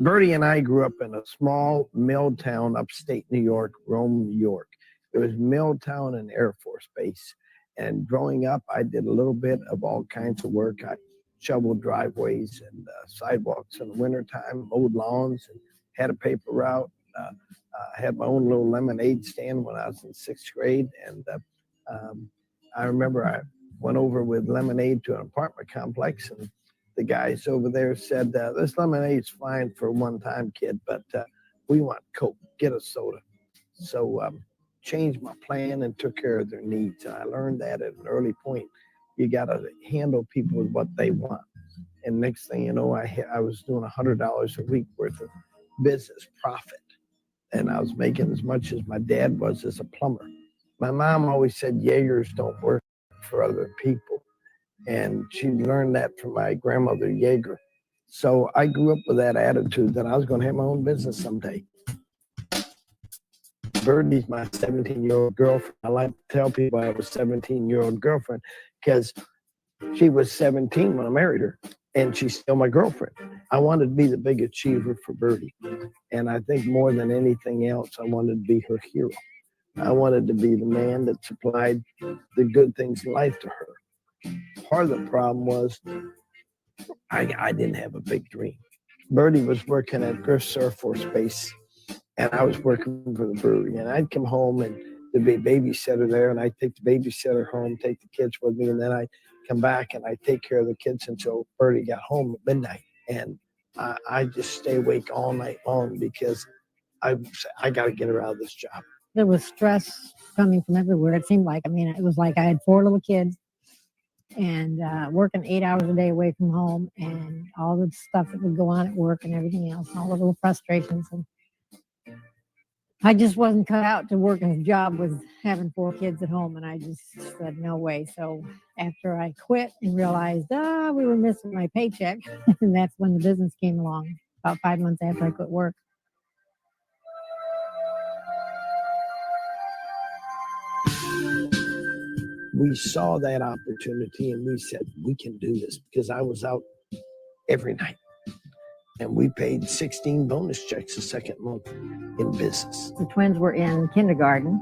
Bertie and I grew up in a small mill town, upstate New York, Rome, New York. It was Milltown and Air Force Base. And growing up, I did a little bit of all kinds of work. I shoveled driveways and sidewalks in the wintertime, mowed lawns, and had a paper route. I had my own little lemonade stand when I was in 6th grade. And I remember I went over with lemonade to an apartment complex, and the guys over there said, this lemonade's fine for one time, kid, but we want Coke, get a soda. So changed my plan and took care of their needs. And I learned that at an early point. You got to handle people with what they want. And next thing you know, I was doing $100 a week worth of business profit. And I was making as much as my dad was as a plumber. My mom always said, Jaegers don't work for other people. And she learned that from my grandmother, Jaeger. So I grew up with that attitude that I was going to have my own business someday. Birdie's my 17-year-old girlfriend. I like to tell people I have a 17-year-old girlfriend because she was 17 when I married her, and she's still my girlfriend. I wanted to be the big achiever for Birdie. And I think more than anything else, I wanted to be her hero. I wanted to be the man that supplied the good things in life to her. Part of the problem was I didn't have a big dream. Birdie was working at Griffiths Air Force Base, and I was working for the brewery. And I'd come home, and there'd be a babysitter there, and I'd take the babysitter home, take the kids with me, and then I'd come back and I'd take care of the kids until Birdie got home at midnight. And I just stay awake all night long because I got to get her out of this job. There was stress coming from everywhere. It seemed like, it was like I had 4 little kids and working 8 hours a day away from home, and all the stuff that would go on at work and everything else, and all the little frustrations. And I just wasn't cut out to work a job with having 4 kids at home, and I just said, no way. So after I quit and realized, we were missing my paycheck, and that's when the business came along, about 5 months after I quit work. We saw that opportunity and we said, we can do this, because I was out every night. And we paid 16 bonus checks the second month in business. The twins were in kindergarten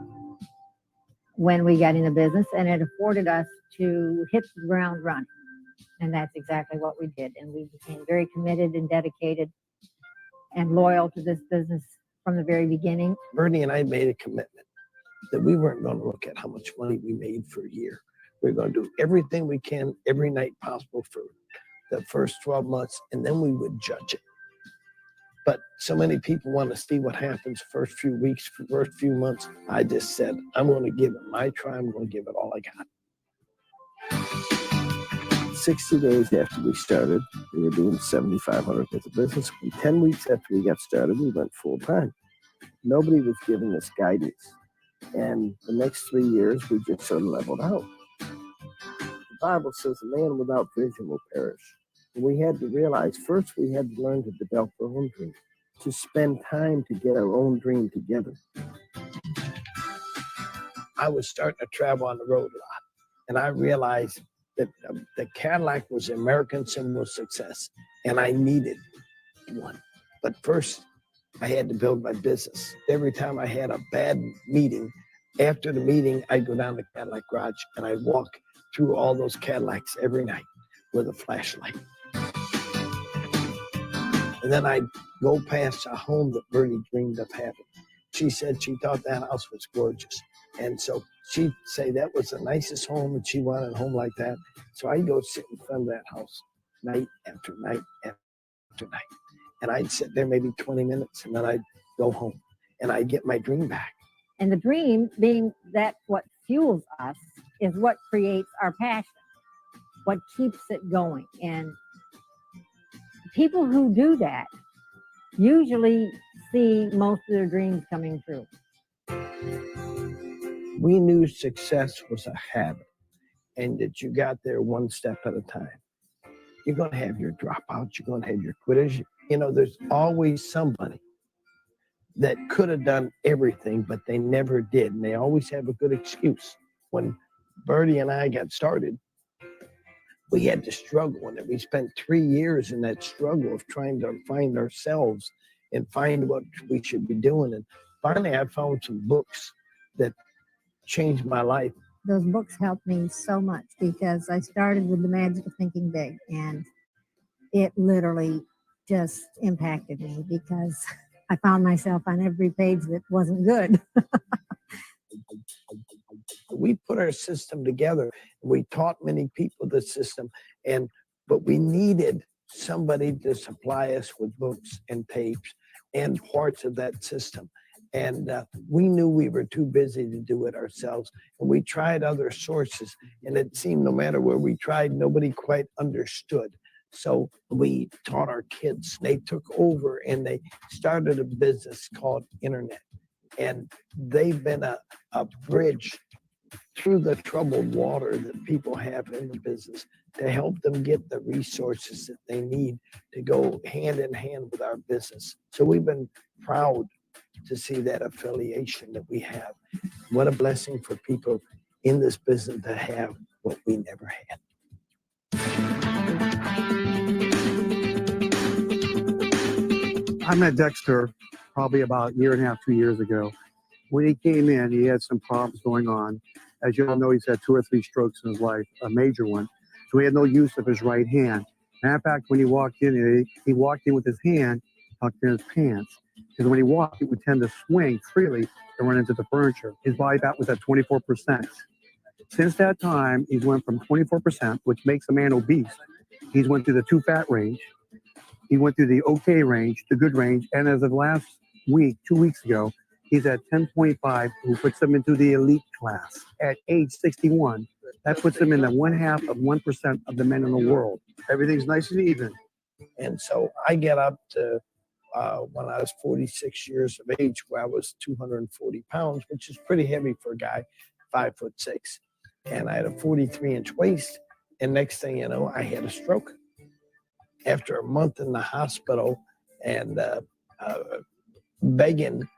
when we got into business, and it afforded us to hit the ground running. And that's exactly what we did. And we became very committed and dedicated and loyal to this business from the very beginning. Bernie and I made a commitment that we weren't going to look at how much money we made for a year. We're going to do everything we can every night possible for the first 12 months, and then we would judge it. But so many people want to see what happens first few weeks, first few months. I just said, I'm going to give it my try. I'm going to give it all I got. 60 days after we started, we were doing $7,500 worth of business. 10 weeks after we got started, we went full time. Nobody was giving us guidance. And the next 3 years, we just sort of leveled out. The Bible says a man without vision will perish. And we had to realize, first we had to learn to develop our own dream, to spend time to get our own dream together. I was starting to travel on the road a lot, and I realized that the Cadillac was the American symbol of success, and I needed one. But first, I had to build my business. Every time I had a bad meeting, after the meeting, I'd go down to the Cadillac garage and I'd walk through all those Cadillacs every night with a flashlight. And then I'd go past a home that Bertie dreamed of having. She said she thought that house was gorgeous. And so she'd say that was the nicest home and she wanted a home like that. So I'd go sit in front of that house night after night after night. And I'd sit there maybe 20 minutes and then I'd go home and I'd get my dream back. And the dream being that what fuels us is what creates our passion, what keeps it going. And people who do that usually see most of their dreams coming true. We knew success was a habit and that you got there one step at a time. You're going to have your dropouts, you're going to have your quitters. You know, there's always somebody that could have done everything, but they never did. And they always have a good excuse. When Bertie and I got started, we had to struggle in it. We spent 3 years in that struggle of trying to find ourselves and find what we should be doing. And finally, I found some books that changed my life. Those books helped me so much because I started with The Magic of Thinking Big, and it literally just impacted me because I found myself on every page that wasn't good. We put our system together. We taught many people the system, but we needed somebody to supply us with books and tapes and parts of that system. And we knew we were too busy to do it ourselves. And we tried other sources, and it seemed no matter where we tried, nobody quite understood. So we taught our kids. They took over and they started a business called Internet. And they've been a bridge through the troubled water that people have in the business to help them get the resources that they need to go hand in hand with our business. So we've been proud to see that affiliation that we have. What a blessing for people in this business to have what we never had. I met Dexter probably about a year and a half, 2 years ago. When he came in, he had some problems going on. As you all know, he's had 2 or 3 strokes in his life, a major one. So he had no use of his right hand. Matter of fact, when he walked in, he walked in with his hand tucked in his pants. Because when he walked, he would tend to swing freely and run into the furniture. His body fat was at 24%. Since that time, he's went from 24%, which makes a man obese. He's went to the too fat range. He went through the okay range, the good range, and as of last week, 2 weeks ago, he's at 10.5, who puts him into the elite class at age 61. That puts him in the 0.5% of the men in the world. Everything's nice and even. And so I get up to when I was 46 years of age, where I was 240 pounds, which is pretty heavy for a guy 5'6". And I had a 43-inch waist. And next thing you know, I had a stroke. After a month in the hospital and begging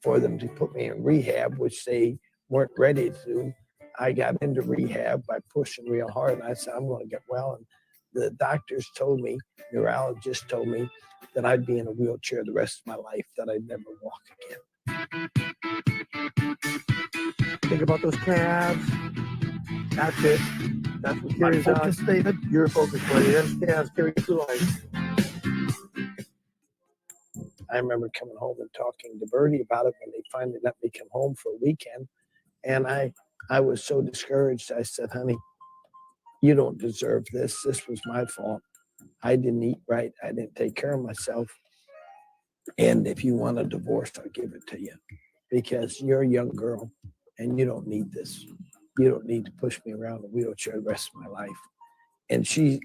for them to put me in rehab, which they weren't ready to do, I got into rehab by pushing real hard. And I said, I'm going to get well. And the doctors told me, neurologists told me that I'd be in a wheelchair the rest of my life, that I'd never walk again. Think about those calves. That's it. That's what carries us, David. You're a focus, buddy. Them calves carry you through life. I remember coming home and talking to Bertie about it when they finally let me come home for a weekend. And I was so discouraged. I said, honey, you don't deserve this. This was my fault. I didn't eat right. I didn't take care of myself. And if you want a divorce, I'll give it to you, because you're a young girl and you don't need this. You don't need to push me around in a wheelchair the rest of my life. And she,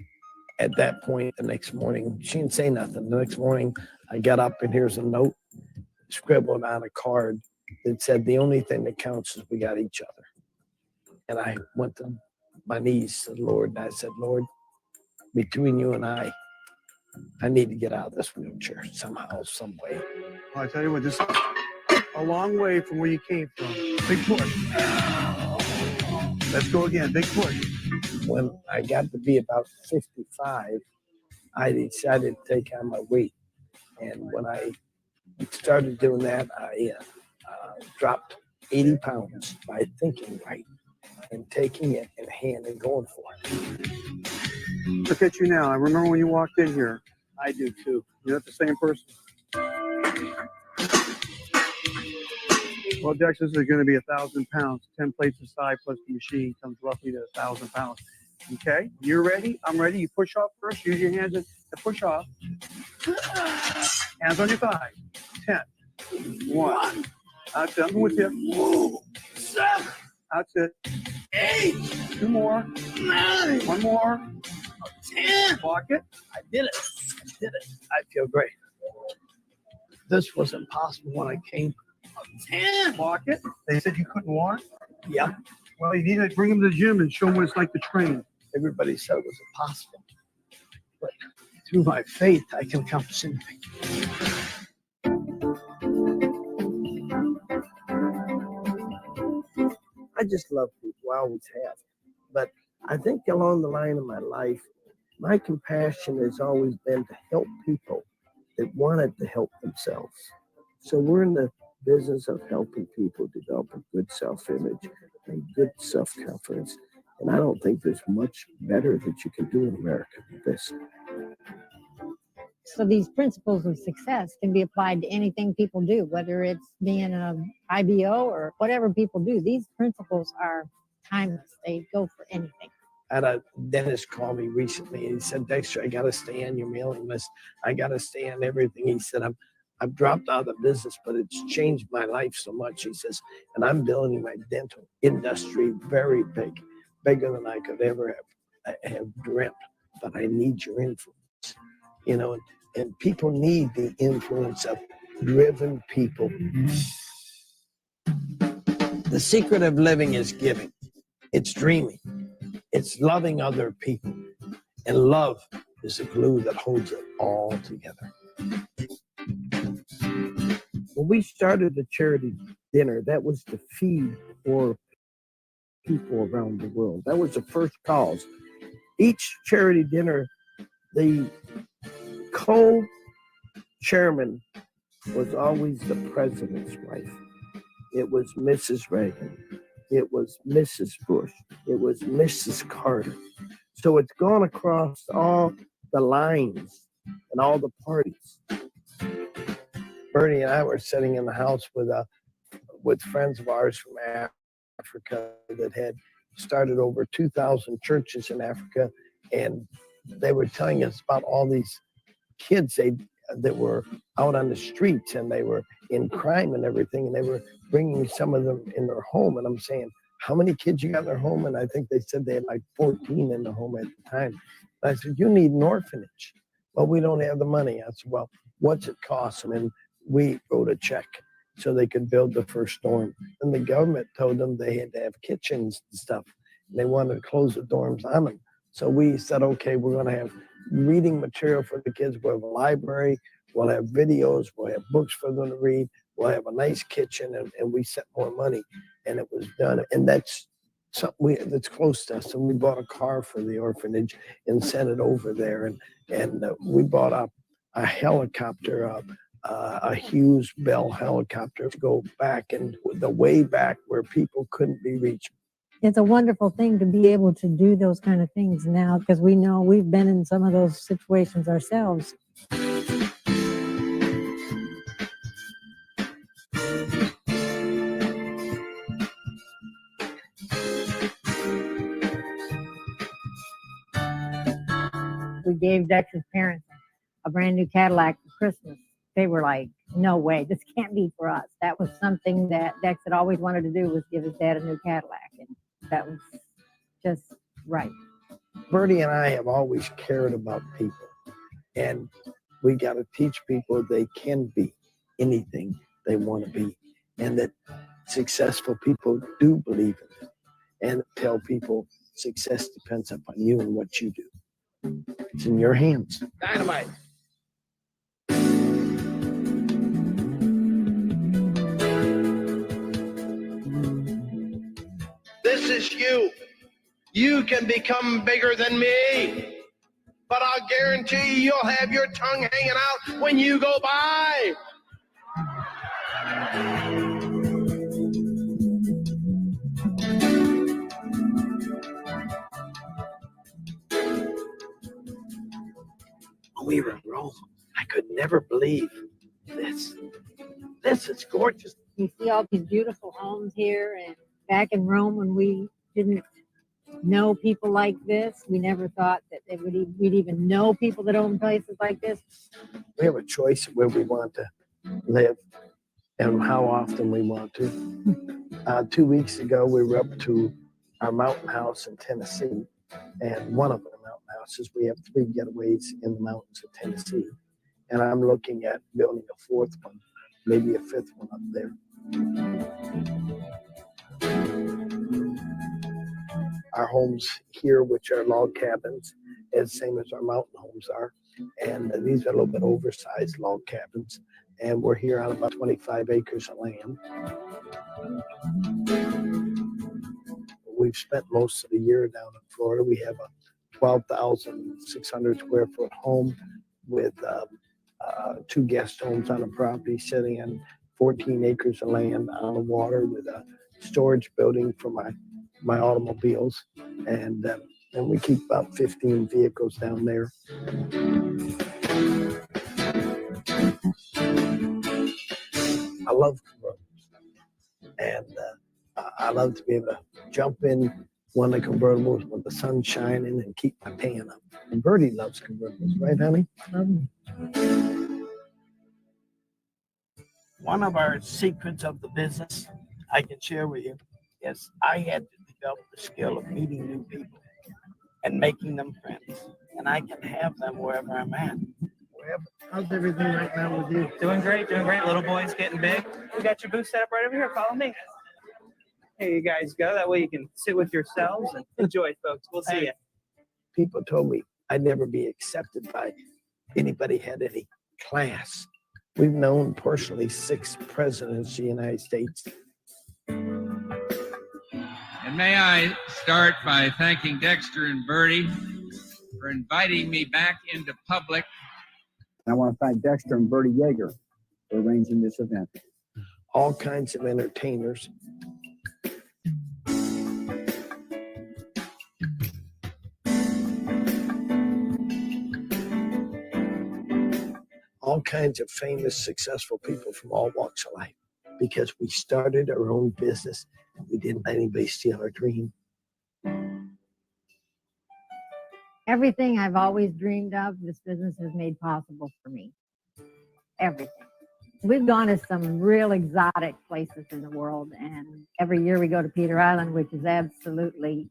at that point, the next morning, she didn't say nothing. The next morning, I got up and here's a note scribbled on a card that said, the only thing that counts is we got each other. And I went to my knees to the Lord, and I said, Lord, between you and I need to get out of this wheelchair somehow, some way. Well, I tell you what, this is a long way from where you came from. Big push. Let's go again. Big push. When I got to be about 55, I decided to take on my weight. And when I started doing that, I dropped 80 pounds by thinking right and taking it in hand and going for it. Look at you now. I remember when you walked in here. I do too. You're not the same person. Well, Dex, this is going to be 1,000 pounds. 10 plates aside plus the machine comes roughly to 1,000 pounds. Okay, you're ready. I'm ready. You push off first. Use your hands to push off. Hands on your thighs. 10. 1. That's it. I'm with you. 7. That's it. 8. 2 more. 9. 1 more. 10. Walk it. I did it. I feel great. This was impossible when I came. 10. Walk it. They said you couldn't walk? Yeah. Well, you need to bring them to the gym and show them what it's like to train. Everybody said it was impossible. But through my faith, I can accomplish anything. I just love people. I always have. But I think along the line of my life, my compassion has always been to help people that wanted to help themselves. So we're in the business of helping people develop a good self-image and good self-confidence. And I don't think there's much better that you can do in America than this. So these principles of success can be applied to anything people do, whether it's being an IBO or whatever people do. These principles are timeless. They go for anything. I had a dentist call me recently and he said, Dexter, I got to stay on your mailing list. I got to stay on everything. He said, I've dropped out of the business, but it's changed my life so much. He says, and I'm building my dental industry very big, bigger than I could ever have dreamt. But I need your influence, you know, and people need the influence of driven people. The secret of living is giving. It's dreaming. It's loving other people. And love is the glue that holds it all together. When we started the charity dinner, that was to feed poor people around the world. That was the first cause. Each charity dinner, the co-chairman was always the president's wife. It was Mrs. Reagan. It was Mrs. Bush. It was Mrs. Carter. So it's gone across all the lines and all the parties. Bernie and I were sitting in the house with friends of ours from Africa that had started over 2,000 churches in Africa, and they were telling us about all these kids that were out on the streets and they were in crime and everything, and they were bringing some of them in their home. And I'm saying, how many kids you got in their home? And I think they said they had like 14 in the home at the time. And I said, you need an orphanage. Well, we don't have the money. I said, well, what's it cost? And we wrote a check so they could build the first dorm. And the government told them they had to have kitchens and stuff. And they wanted to close the dorms on them. So we said, okay, we're going to have reading material for the kids. We'll have a library. We'll have videos. We'll have books for them to read. We'll have a nice kitchen. And we set more money. And it was done. And that's something that's close to us. And we bought a car for the orphanage and sent it over there. And we bought a helicopter, a Hughes Bell helicopter to go back and the way back where people couldn't be reached. It's a wonderful thing to be able to do those kind of things now, because we know we've been in some of those situations ourselves. We gave Dex's parents a brand new Cadillac for Christmas. They were like, no way, this can't be for us. That was something that Dex had always wanted to do, was give his dad a new Cadillac. And that was just right. Bertie and I have always cared about people. And we got to teach people they can be anything they want to be. And that successful people do believe in it. And tell people success depends upon you and what you do. It's in your hands. Dynamite. This is you. You can become bigger than me. But I'll guarantee you'll have your tongue hanging out when you go by. When we were in Rome, I could never believe this. This is gorgeous. You see all these beautiful homes here, and back in Rome when we didn't know people like this, we never thought that we'd even know people that own places like this. We have a choice of where we want to live and how often we want to. 2 weeks ago, we were up to our mountain house in Tennessee, and one of the mountain houses, we have 3 getaways in the mountains of Tennessee, and I'm looking at building a 4th one, maybe a 5th one up there. Our homes here, which are log cabins, is the same as our mountain homes are, and these are a little bit oversized log cabins, and we're here on about 25 acres of land. We we've spent most of the year down in Florida. We have a 12,600 square foot home with 2 guest homes on a property sitting on 14 acres of land on the water with a storage building for my automobiles. And we keep about 15 vehicles down there. I love convertibles, and I love to be able to jump in one of the convertibles when the sun's shining and keep my tan up. And Bertie loves convertibles, right, honey? One of our secrets of the business I can share with you is I had to develop the skill of meeting new people and making them friends. And I can have them wherever I'm at. How's everything right now with you? Doing great, doing great. Little boy's getting big. We got your booth set up right over here. Follow me. Here you guys go. That way you can sit with yourselves and enjoy, folks. We'll see you. People told me I'd never be accepted by anybody had any class. We've known personally 6 presidents of the United States. And may I start by thanking Dexter and Bertie for inviting me back into public. I want to thank Dexter and Bertie Yeager for arranging this event. All kinds of entertainers. All kinds of famous, successful people from all walks of life, because we started our own business and we didn't let anybody steal our dream. Everything I've always dreamed of, this business has made possible for me. Everything. We've gone to some real exotic places in the world, and every year we go to Peter Island, which is absolutely,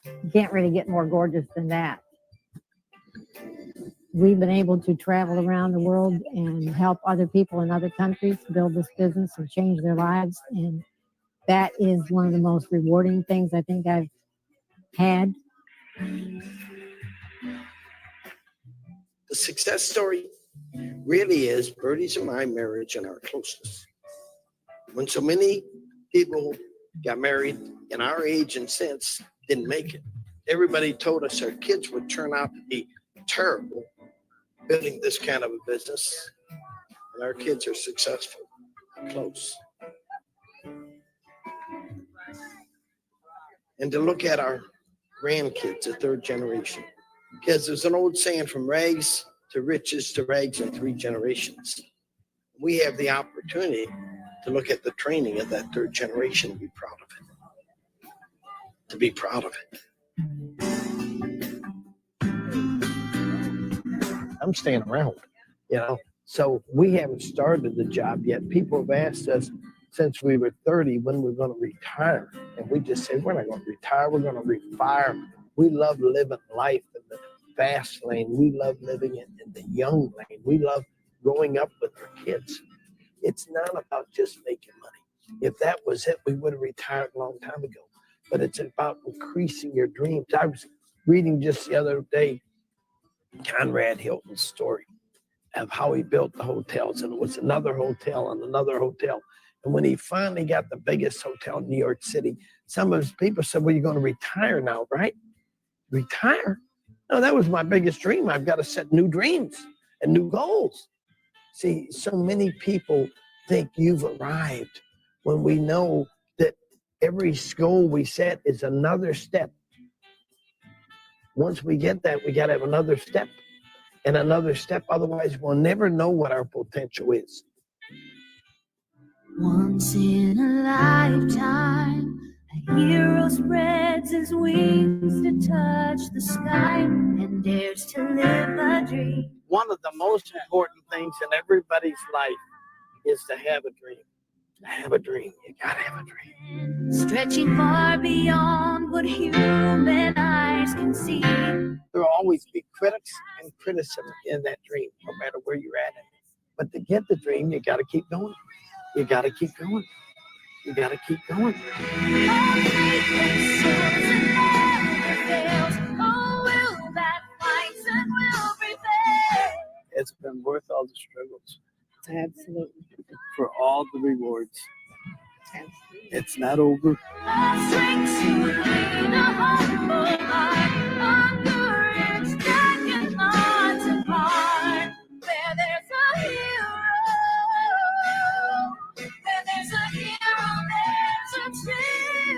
you can't really get more gorgeous than that. We've been able to travel around the world and help other people in other countries build this business and change their lives, and that is one of the most rewarding things I think I've had. The success story really is Bertie's and my marriage and our closeness. When so many people got married in our age and since didn't make it, everybody told us our kids would turn out to be terrible building this kind of a business, and our kids are successful, close. And to look at our grandkids, the 3rd generation, because there's an old saying, from rags to riches to rags in 3 generations. We have the opportunity to look at the training of that 3rd generation and be proud of it. To be proud of it. I'm staying around, you know. So we haven't started the job yet. People have asked us since we were 30 when we're going to retire. And we just said, we're not going to retire, we're going to refire. We love living life in the fast lane. We love living in the young lane. We love growing up with our kids. It's not about just making money. If that was it, we would have retired a long time ago. But it's about increasing your dreams. I was reading just the other day Conrad Hilton's story of how he built the hotels, and it was another hotel and another hotel. And when he finally got the biggest hotel in New York City, some of his people said, well, you're going to retire now, right? Retire? No, that was my biggest dream. I've got to set new dreams and new goals. See, so many people think you've arrived when we know that every goal we set is another step. Once we get that, we got to have another step and another step. Otherwise, we'll never know what our potential is. Once in a lifetime, a hero spreads his wings to touch the sky and dares to live a dream. One of the most important things in everybody's life is to have a dream. To have a dream. You gotta have a dream. Stretching far beyond what human eyes can see. There will always be critics and criticism in that dream, no matter where you're at. But to get the dream, you gotta keep going. You gotta keep going. You gotta keep going. It's been worth all the struggles. Absolutely. For all the rewards. sense. It's not over. Strength to lead a humble heart under its jacket odds apart. Where there's a hero, where there's a hero, there's a train.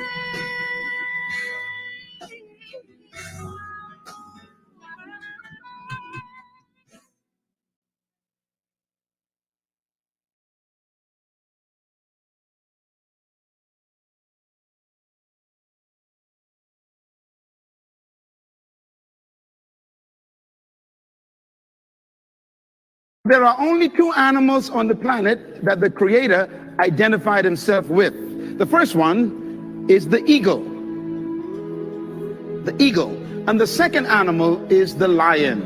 There are only two animals on the planet that the Creator identified himself with. The first one is the eagle. The eagle. And the second animal is the lion.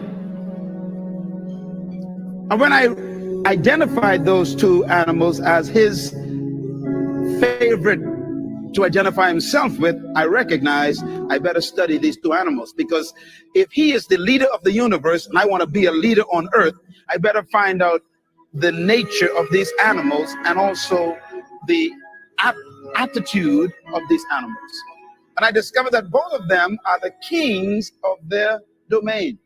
And when I identified those two animals as his favorite to identify himself with, I recognized I better study these two animals, because if he is the leader of the universe and I want to be a leader on earth, I better find out the nature of these animals and also the attitude of these animals. And I discovered that both of them are the kings of their domain.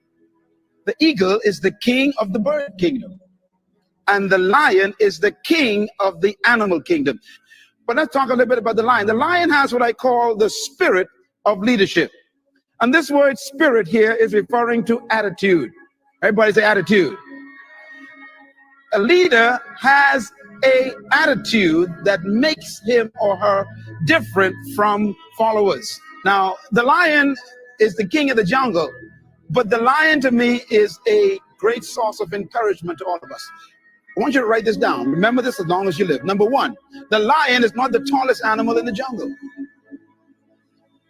The eagle is the king of the bird kingdom, and the lion is the king of the animal kingdom. But let's talk a little bit about the lion. The lion has what I call the spirit of leadership. And this word spirit here is referring to attitude. Everybody say attitude. A leader has an attitude that makes him or her different from followers. Now, the lion is the king of the jungle, but the lion to me is a great source of encouragement to all of us. I want you to write this down. Remember this as long as you live. Number one, the lion is not the tallest animal in the jungle.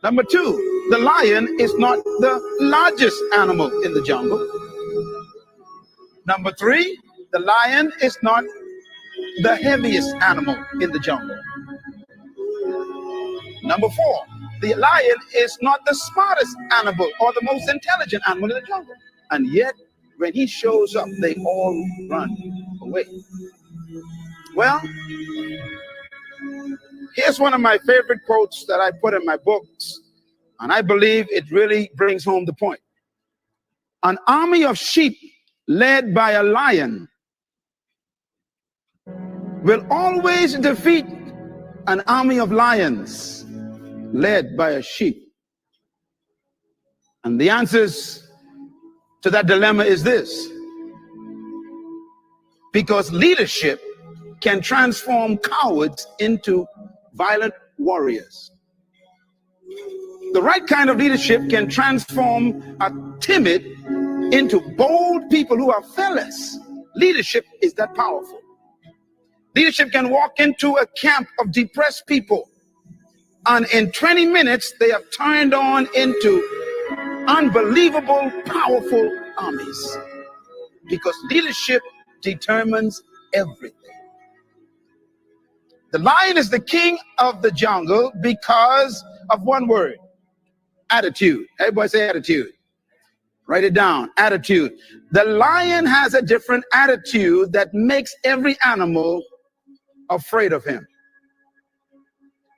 Number two, the lion is not the largest animal in the jungle. Number three, the lion is not the heaviest animal in the jungle. Number four, the lion is not the smartest animal or the most intelligent animal in the jungle. And yet, when he shows up, they all run away. Well, here's one of my favorite quotes that I put in my books, and I believe it really brings home the point. An army of sheep led by a lion will always defeat an army of lions led by a sheep. And the answers to that dilemma is this: because leadership can transform cowards into violent warriors. The right kind of leadership can transform a timid into bold people who are fearless. Leadership is that powerful. Leadership can walk into a camp of depressed people, and in 20 minutes, they have turned on into unbelievable, powerful armies. Because leadership determines everything. The lion is the king of the jungle because of one word: attitude. Everybody say attitude. Write it down. Attitude. The lion has a different attitude that makes every animal afraid of him.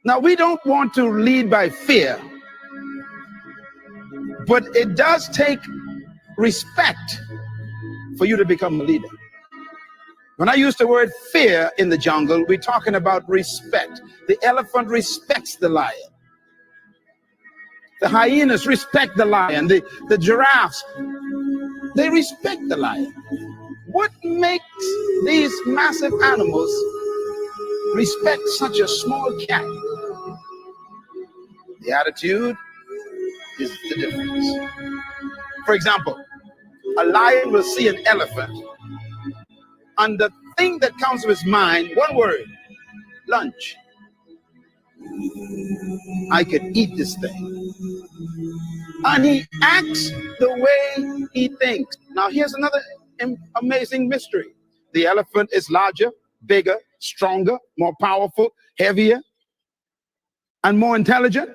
Now, we don't want to lead by fear, but it does take respect for you to become a leader. When I use the word fear in the jungle, we're talking about respect. The elephant respects the lion. The hyenas respect the lion. The giraffes, they respect the lion. What makes these massive animals respect such a small cat? The attitude is the difference. For example, a lion will see an elephant, and the thing that comes to his mind, one word: lunch. I could eat this thing. And he acts the way he thinks. Now, here's another amazing mystery. The elephant is larger, bigger, stronger, more powerful, heavier, and more intelligent.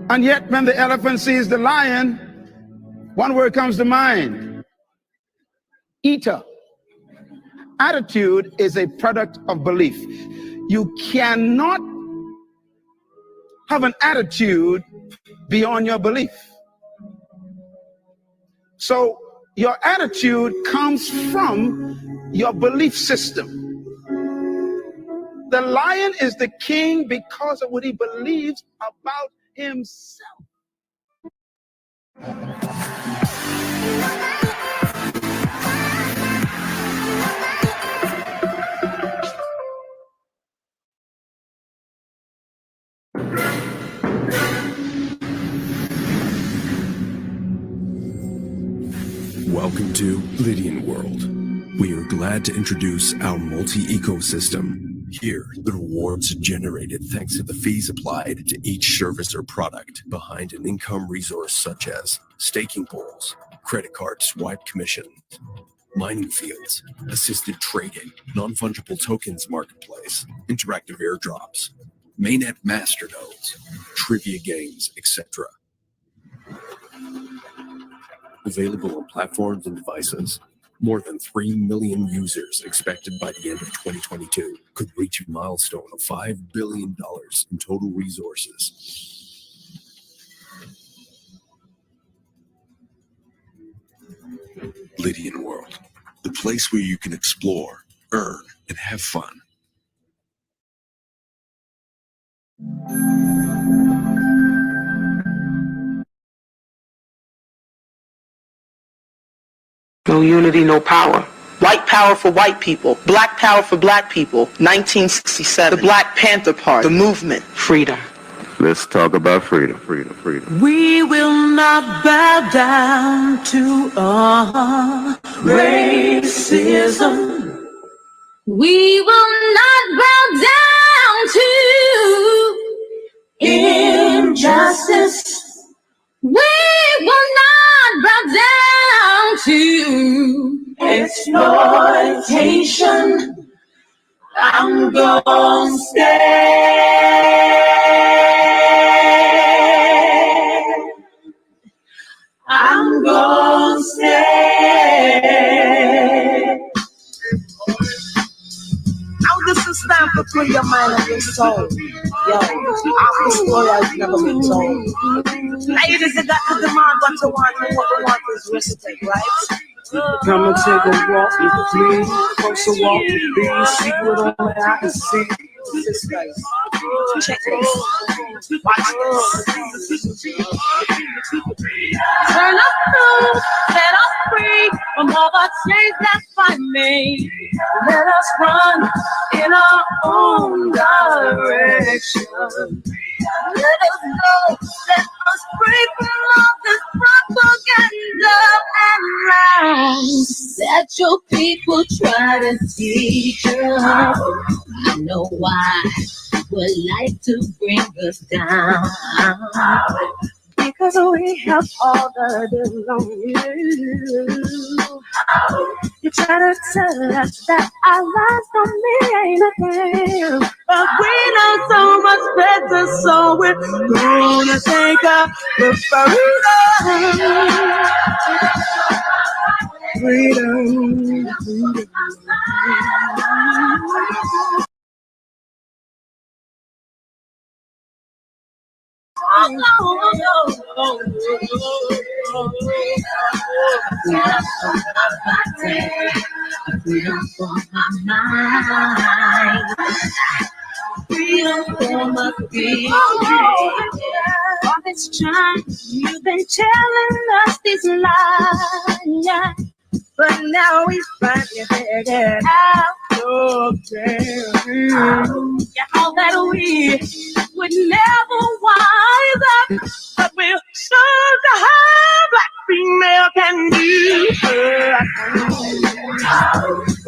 And yet, when the elephant sees the lion, one word comes to mind: eater. Attitude is a product of belief. You cannot have an attitude beyond your belief. So your attitude comes from your belief system. The lion is the king because of what he believes about himself. Welcome to Lydian World. We are glad to introduce our multi-ecosystem. Here, the rewards are generated thanks to the fees applied to each service or product behind an income resource such as staking pools, credit card swipe commissions, mining fields, assisted trading, non-fungible tokens marketplace, interactive airdrops, mainnet masternodes, trivia games, etc. Available on platforms and devices. More than 3 million users expected by the end of 2022 could reach a milestone of $5 billion in total resources. Lydian World, the place where you can explore, earn, and have fun. No unity, no power. White power for white people. Black power for black people. 1967. The Black Panther Party. The movement. Freedom. Let's talk about freedom, freedom, freedom. We will not bow down to racism. We will not bow down to Injustice. We will not bow down to Exploitation. I'm gonna stay. I'm gonna stay. Now this is time for free your mind and your soul. Yo, our story has never been told. Ladies, you got to demand what you want, and what you want is reciprocate, right? Come and take a walk with me, closer walk with me, see what only I can see. This guys, check this. Watch this. turn us through, set us free from all the chains that find me. Let us run in our own direction. Let us go, set us free from all this propaganda and lies that your people try to teach us. I know why would like to bring us down. Because we have all the belong you. You try to tell us that our lives don't mean a thing, but we know so much better, so we're gonna take up the freedom. Freedom for my mind, freedom for my feet. All this time you've been telling us these lies, but now we finally figured out okay. All that we would never wise up, but we'll show the how black female can do.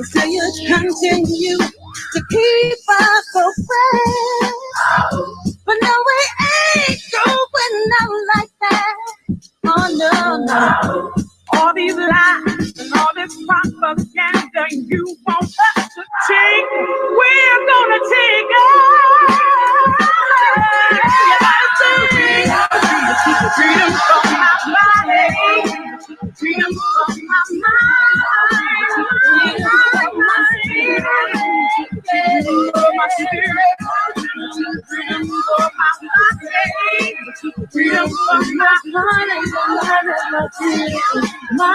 So you continue to keep us oppressed, but no, we ain't going out like that. Oh no. All these lies and all this propaganda you want us to take, we're gonna take it. Freedom from my body, freedom from my mind, freedom from my mind. my spirit, freedom for my body, freedom for my heart and my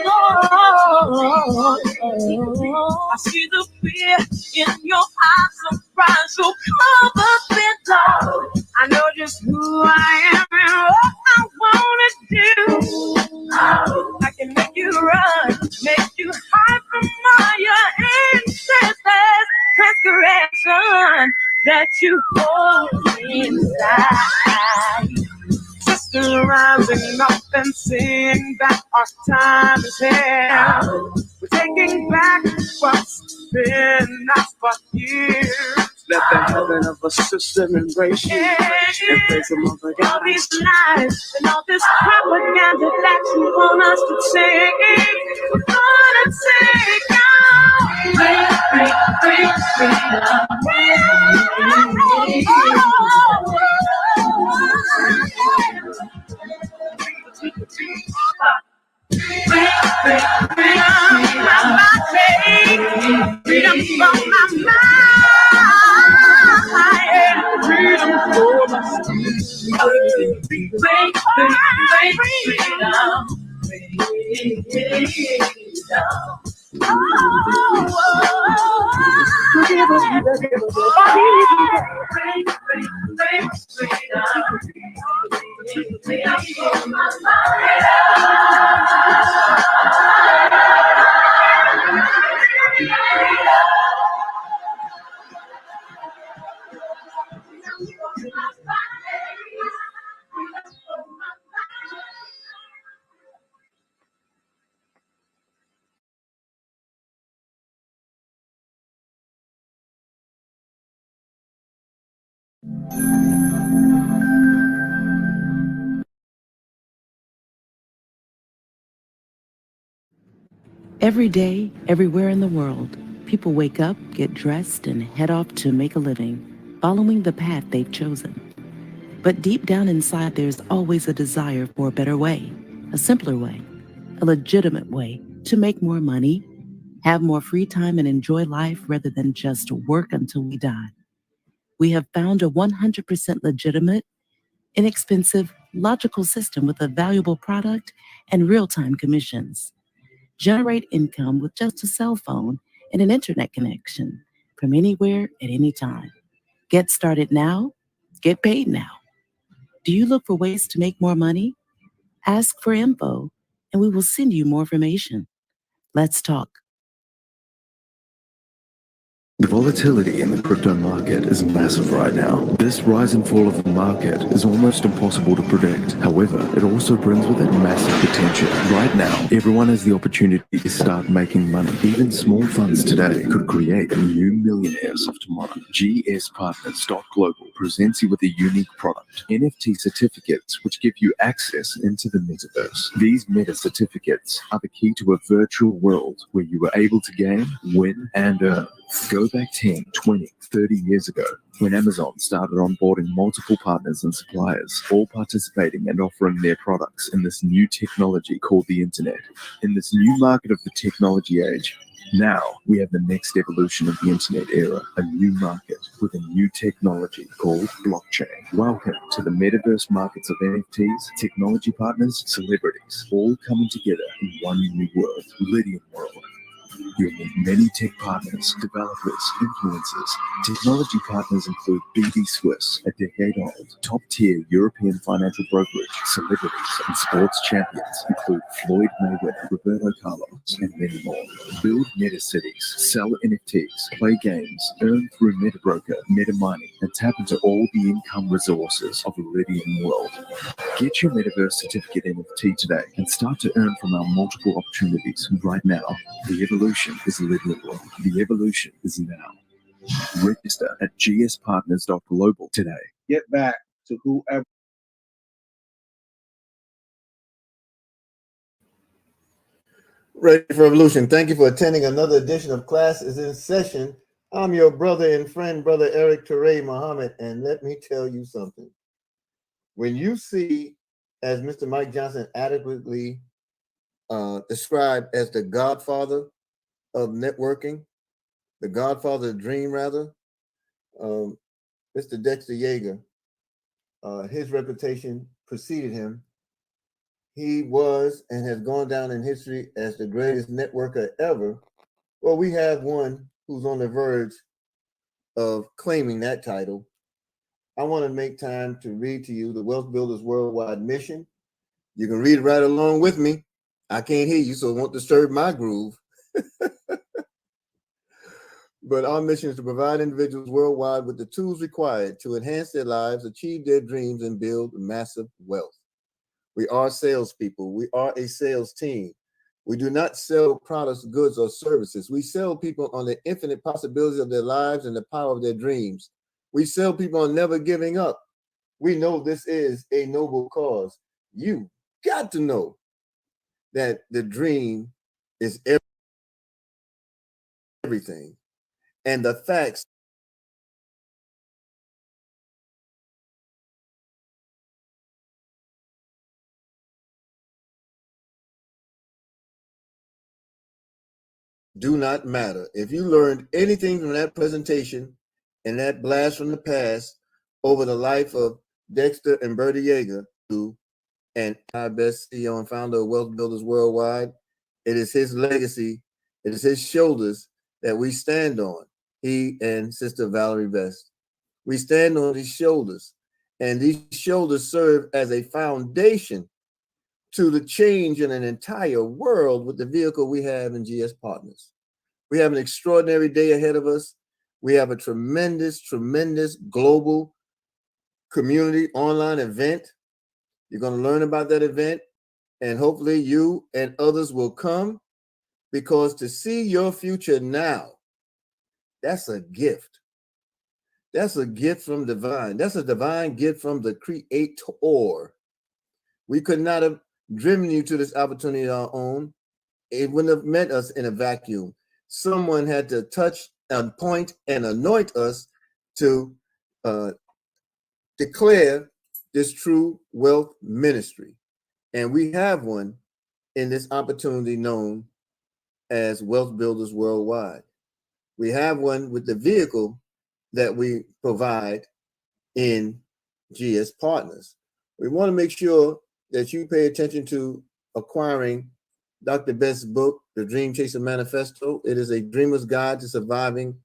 soul. I see the fear in your eyes, surprise, so cover it all. I know just who I am and what I wanna do. I can make you run, make you hide from all your ancestors, transgression that you hold inside. Sisters rising up and sing that our time is here. We're taking back what's been ours for years. Let the heaven of a system embrace you and praise the mother God. All these lies and all this propaganda that you want us to take, we're gonna take out. Freedom from my mind, freedom for my Every day, everywhere in the world, people wake up, get dressed, and head off to make a living, following the path they've chosen. But deep down inside, there's always a desire for a better way, a simpler way, a legitimate way to make more money, have more free time, and enjoy life rather than just work until we die. We have found a 100% legitimate, inexpensive, logical system with a valuable product and real-time commissions. Generate income with just a cell phone and an internet connection from anywhere at any time. Get started now, get paid now. Do you look for ways to make more money? Ask for info, and we will send you more information. Let's talk. The volatility in the crypto market is massive right now. This rise and fall of the market is almost impossible to predict. However, it also brings with it massive potential. Right now, everyone has the opportunity to start making money. Even small funds today could create new millionaires of tomorrow. GSPartners.global presents you with a unique product, NFT certificates, which give you access into the metaverse. These meta certificates are the key to a virtual world where you are able to gain, win, and earn. Go back 10, 20, 30 years ago when Amazon started onboarding multiple partners and suppliers, all participating and offering their products in this new technology called the internet. In this new market of the technology age, now we have the next evolution of the internet era, a new market with a new technology called blockchain. Welcome to the metaverse markets of NFTs, technology partners, celebrities, all coming together in one new world, Lydian World. You'll meet many tech partners, developers, influencers. Technology partners include BD Swiss, a decade-old, top-tier European financial brokerage. Celebrities and sports champions include Floyd Mayweather, Roberto Carlos, and many more. Build meta cities, sell NFTs, play games, earn through MetaBroker, MetaMining, and tap into all the income resources of the Lydian world. Get your Metaverse Certificate NFT today and start to earn from our multiple opportunities right now. The evolution is Lydian World. The evolution is now. Register at gspartners.global today. Get back to whoever. Ready for Revolution. Thank you for attending another edition of Class is in Session. I'm your brother and friend, Brother Eric Teray Muhammad, and let me tell you something. When you see, as Mr. Mike Johnson adequately described as the godfather of networking, the godfather of the dream, rather, Mr. Dexter Yeager, his reputation preceded him. He was and has gone down in history as the greatest networker ever. Well, we have one who's on the verge of claiming that title. I want to make time to read to you the Wealth Builders Worldwide mission. You can read it right along with me. I can't hear you, so it won't disturb my groove. But our mission is to provide individuals worldwide with the tools required to enhance their lives, achieve their dreams, and build massive wealth. We are salespeople. We are a sales team. We do not sell products, goods, or services. We sell people on the infinite possibilities of their lives and the power of their dreams. We sell people on never giving up. We know this is a noble cause. You got to know that the dream is everything. And the facts do not matter. If you learned anything from that presentation and that blast from the past over the life of Dexter and Bertie Yeager, and our best CEO and founder of Wealth Builders Worldwide, it is his legacy, it is his shoulders that we stand on, he and Sister Valerie Best. We stand on his shoulders, and these shoulders serve as a foundation to the change in an entire world with the vehicle we have in GS Partners. We have an extraordinary day ahead of us. We have a tremendous, tremendous global community online event. You're going to learn about that event, and hopefully you and others will come, because to see your future now, that's a gift. That's a gift from divine. That's a divine gift from the Creator. We could not have driven you to this opportunity on our own. It wouldn't have met us in a vacuum. Someone had to touch, point, and anoint us to declare this true wealth ministry. And we have one in this opportunity known as Wealth Builders Worldwide. We have one with the vehicle that we provide in GS Partners. We want to make sure that you pay attention to acquiring Dr. Best's book, The Dream Chaser Manifesto. It is a dreamer's guide to surviving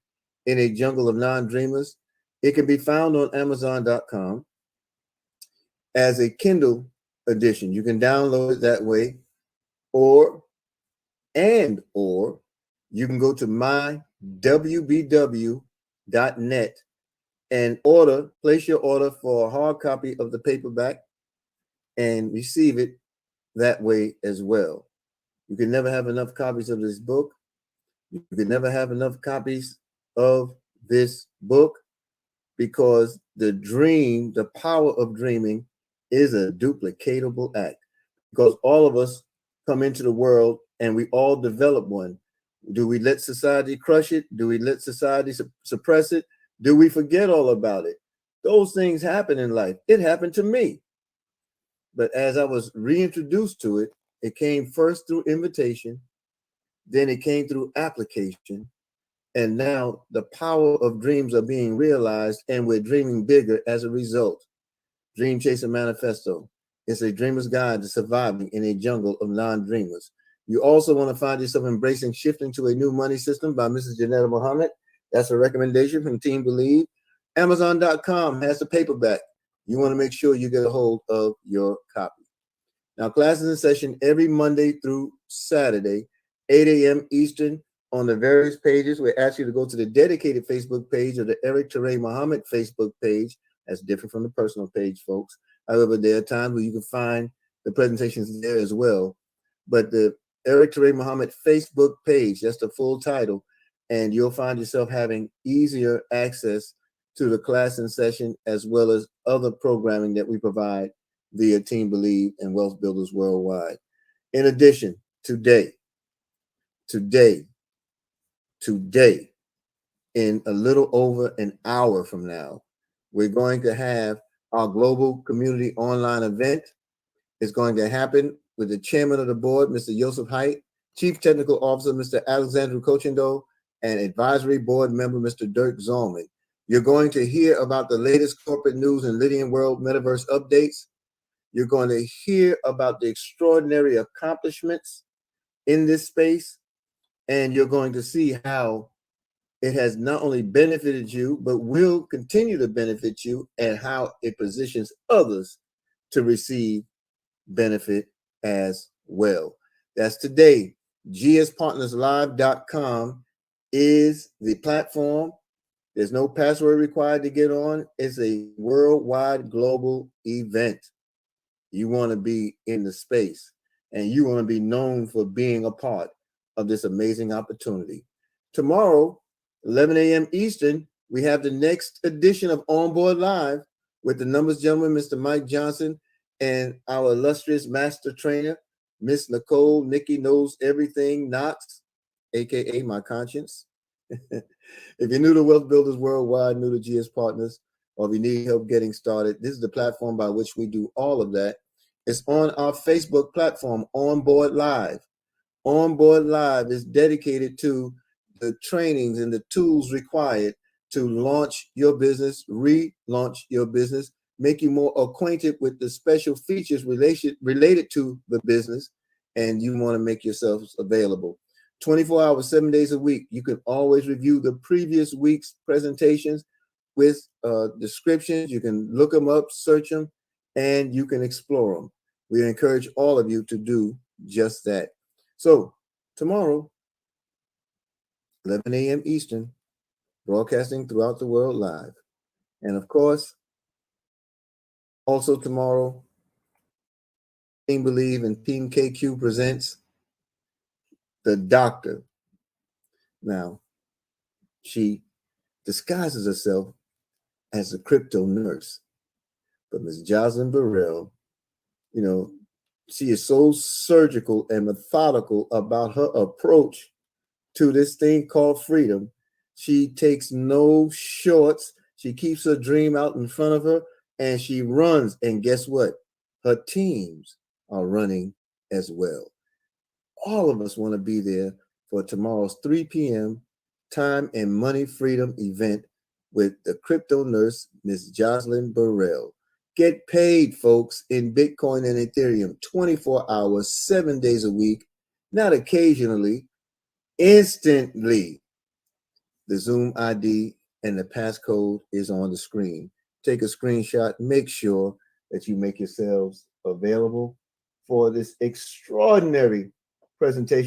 in a jungle of non-dreamers. It can be found on Amazon.com as a Kindle edition. You can download it that way, or you can go to mywbw.net and place your order for a hard copy of the paperback and receive it that way as well. You can never have enough copies of this book. You can never have enough copies of this book, because the dream, the power of dreaming, is a duplicatable act, because all of us come into the world and we all develop one. Do we let society crush it? Do we let society suppress it? Do we forget all about it? Those things happen in life. It happened to me. But as I was reintroduced to it, it came first through invitation, then it came through application, and now the power of dreams are being realized, and we're dreaming bigger as a result. Dream Chaser Manifesto. It's a dreamer's guide to surviving in a jungle of non-dreamers. You also want to find yourself embracing Shifting to a New Money System by Mrs. Janetta Muhammad. That's a recommendation from Team Believe. Amazon.com has the paperback. You want to make sure you get a hold of your copy. Now, classes in session every Monday through Saturday, 8 a.m. Eastern, on the various pages. We ask you to go to the dedicated Facebook page or the Eric Teray Muhammad Facebook page. That's different from the personal page, folks. However, there are times where you can find the presentations there as well. But the Eric Teray Muhammad Facebook page, that's the full title, and you'll find yourself having easier access to the class in session, as well as other programming that we provide via Team Believe and Wealth Builders Worldwide. In addition, today, in a little over an hour from now, we're going to have our global community online event. It's going to happen with the chairman of the board, Mr. Joseph Haidt, chief technical officer, Mr. Alexandru Cochindo, and advisory board member, Mr. Dirk Zalman. You're going to hear about the latest corporate news and Lydian World Metaverse updates. You're going to hear about the extraordinary accomplishments in this space, and you're going to see how it has not only benefited you, but will continue to benefit you, and how it positions others to receive benefit as well. That's today. gspartnerslive.com is the platform. There's no password required to get on. It's a worldwide global event. You want to be in the space, and you want to be known for being a part of this amazing opportunity. Tomorrow, 11 a.m. Eastern, we have the next edition of On Board Live with the numbers gentleman, Mr. Mike Johnson, and our illustrious master trainer, Miss Nicole Nikki Knows Everything Knox, aka my conscience. If you're new to Wealth Builders Worldwide, new to GS Partners, or if you need help getting started, this is the platform by which we do all of that. It's on our Facebook platform, On Board Live. On Board Live is dedicated to the trainings and the tools required to launch your business, relaunch your business, make you more acquainted with the special features related to the business, and you want to make yourselves available. 24 hours, 7 days a week. You can always review the previous week's presentations with descriptions. You can look them up, search them, and you can explore them. We encourage all of you to do just that. So tomorrow, 11 a.m. Eastern, broadcasting throughout the world live. And of course, also tomorrow, Team Believe and Team KQ presents The Doctor. Now, she disguises herself as a crypto nurse, but Ms. Jocelyn Burrell, you know, she is so surgical and methodical about her approach to this thing called freedom. She takes no shorts. She keeps her dream out in front of her, and she runs. And guess what? Her teams are running as well. All of us want to be there for tomorrow's 3 p.m. time and money freedom event with the crypto nurse, Ms. Jocelyn Burrell. Get paid, folks, in Bitcoin and Ethereum 24 hours, 7 days a week, not occasionally, instantly. The Zoom ID and the passcode is on the screen. Take a screenshot. Make sure that you make yourselves available for this extraordinary presentation.